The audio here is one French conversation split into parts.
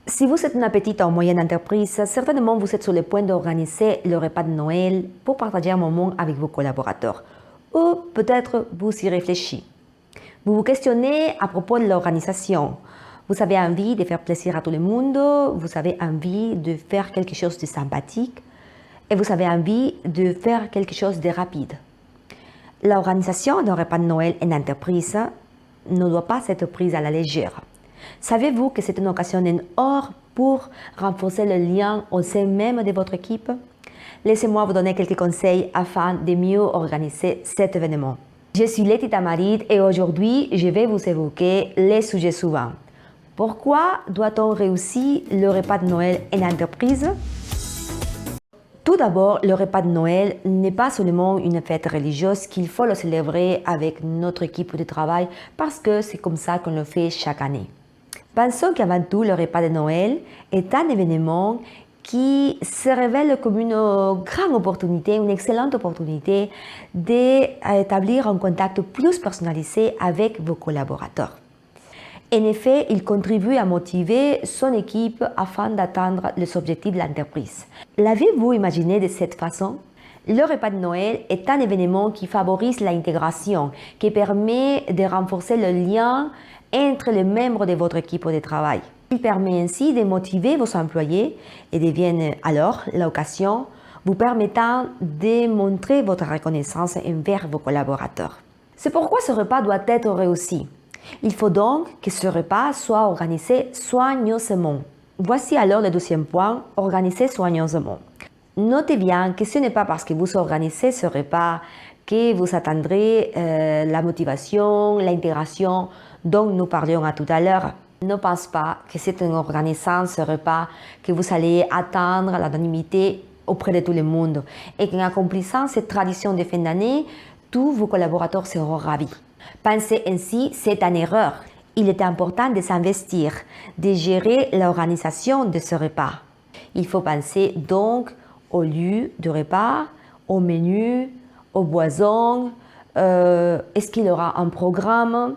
Si vous êtes une petite ou moyenne entreprise, certainement vous êtes sur le point d'organiser le repas de Noël pour partager un moment avec vos collaborateurs. Ou peut-être vous y réfléchissez. Vous vous questionnez à propos de l'organisation. Vous avez envie de faire plaisir à tout le monde, vous avez envie de faire quelque chose de sympathique et vous avez envie de faire quelque chose de rapide. L'organisation d'un repas de Noël en entreprise ne doit pas être prise à la légère. Savez-vous que c'est une occasion en or pour renforcer le lien au sein même de votre équipe? Laissez-moi vous donner quelques conseils afin de mieux organiser cet événement. Je suis Letty Tamarit et aujourd'hui, je vais vous évoquer les sujets suivants. Pourquoi doit-on réussir le repas de Noël en entreprise? Tout d'abord, le repas de Noël n'est pas seulement une fête religieuse qu'il faut le célébrer avec notre équipe de travail parce que c'est comme ça qu'on le fait chaque année. Pensons qu'avant tout, le repas de Noël est un événement qui se révèle comme une grande opportunité, une excellente opportunité d'établir un contact plus personnalisé avec vos collaborateurs. En effet, il contribue à motiver son équipe afin d'atteindre les objectifs de l'entreprise. L'avez-vous imaginé de cette façon? Le repas de Noël est un événement qui favorise l'intégration, qui permet de renforcer le lien entre les membres de votre équipe de travail. Il permet ainsi de motiver vos employés et devient alors l'occasion vous permettant de montrer votre reconnaissance envers vos collaborateurs. C'est pourquoi ce repas doit être réussi. Il faut donc que ce repas soit organisé soigneusement. Voici alors le deuxième point, organiser soigneusement. Notez bien que ce n'est pas parce que vous organisez ce repas que vous atteindrez la motivation, l'intégration dont nous parlions tout à l'heure. Ne pense pas que c'est en organisant ce repas que vous allez atteindre l'anonymité auprès de tout le monde et qu'en accomplissant cette tradition de fin d'année, tous vos collaborateurs seront ravis. Pensez ainsi, c'est une erreur. Il est important de s'investir, de gérer l'organisation de ce repas. Il faut penser donc au lieu du repas, au menu, aux boissons, est-ce qu'il y aura un programme?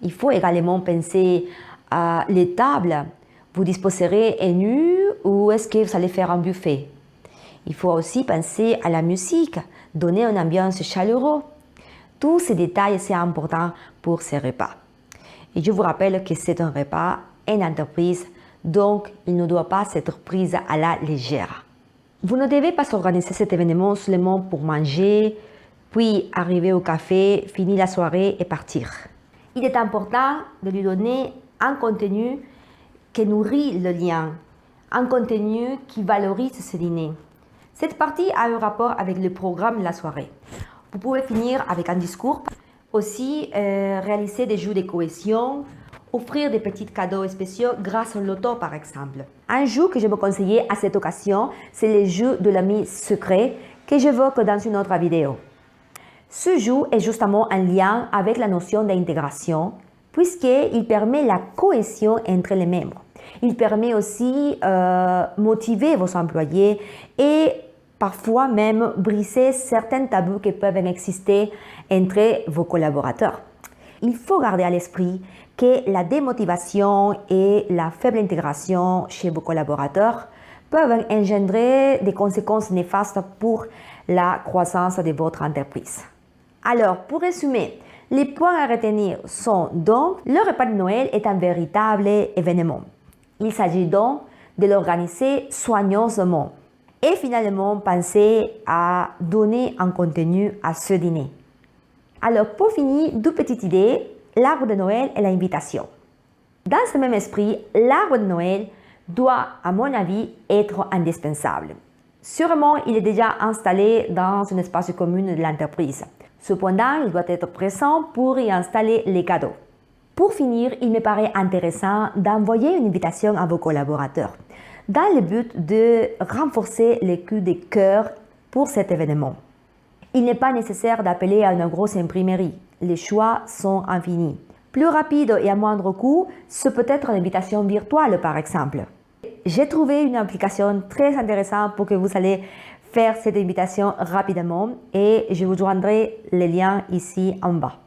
Il faut également penser à les tables. Vous disposerez un menu ou est-ce que vous allez faire un buffet? Il faut aussi penser à la musique, donner une ambiance chaleureuse. Tous ces détails sont importants pour ces repas. Et je vous rappelle que c'est un repas en entreprise, donc il ne doit pas être pris à la légère. Vous ne devez pas organiser cet événement seulement pour manger, puis arriver au café, finir la soirée et partir. Il est important de lui donner un contenu qui nourrit le lien, un contenu qui valorise ce dîner. Cette partie a un rapport avec le programme de la soirée. Vous pouvez finir avec un discours, aussi réaliser des jeux de cohésion, offrir des petits cadeaux spéciaux grâce au loto par exemple. Un jeu que je me conseillais à cette occasion, c'est le jeu de l'ami secret que j'évoque dans une autre vidéo. Ce jeu est justement en lien avec la notion d'intégration puisqu'il permet la cohésion entre les membres. Il permet aussi motiver vos employés et parfois même briser certains tabous qui peuvent exister entre vos collaborateurs. Il faut garder à l'esprit que la démotivation et la faible intégration chez vos collaborateurs peuvent engendrer des conséquences néfastes pour la croissance de votre entreprise. Alors, pour résumer, les points à retenir sont donc, le repas de Noël est un véritable événement. Il s'agit donc de l'organiser soigneusement. Et finalement, pensez à donner un contenu à ce dîner. Alors, pour finir, deux petites idées, l'arbre de Noël et l'invitation. Dans ce même esprit, l'arbre de Noël doit, à mon avis, être indispensable. Sûrement, il est déjà installé dans un espace commun de l'entreprise. Cependant, il doit être présent pour y installer les cadeaux. Pour finir, il me paraît intéressant d'envoyer une invitation à vos collaborateurs dans le but de renforcer le coup de cœur pour cet événement. Il n'est pas nécessaire d'appeler à une grosse imprimerie. Les choix sont infinis. Plus rapide et à moindre coût, c'est peut-être l'invitation virtuelle par exemple. J'ai trouvé une application très intéressante pour que vous allez faire cette invitation rapidement et je vous joindrai les liens ici en bas.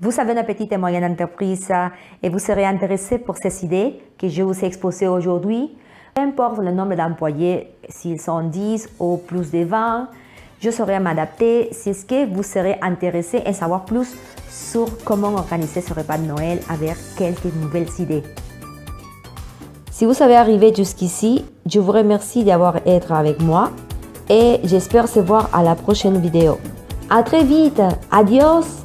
Vous avez une petite et moyenne entreprise et vous serez intéressé pour ces idées que je vous ai exposées aujourd'hui. Peu importe le nombre d'employés, s'ils sont 10 ou plus de 20, je saurai m'adapter si ce que vous serez intéressé et savoir plus sur comment organiser ce repas de Noël avec quelques nouvelles idées. Si vous avez arrivé jusqu'ici, je vous remercie d'avoir été avec moi et j'espère se voir à la prochaine vidéo. À très vite, adios!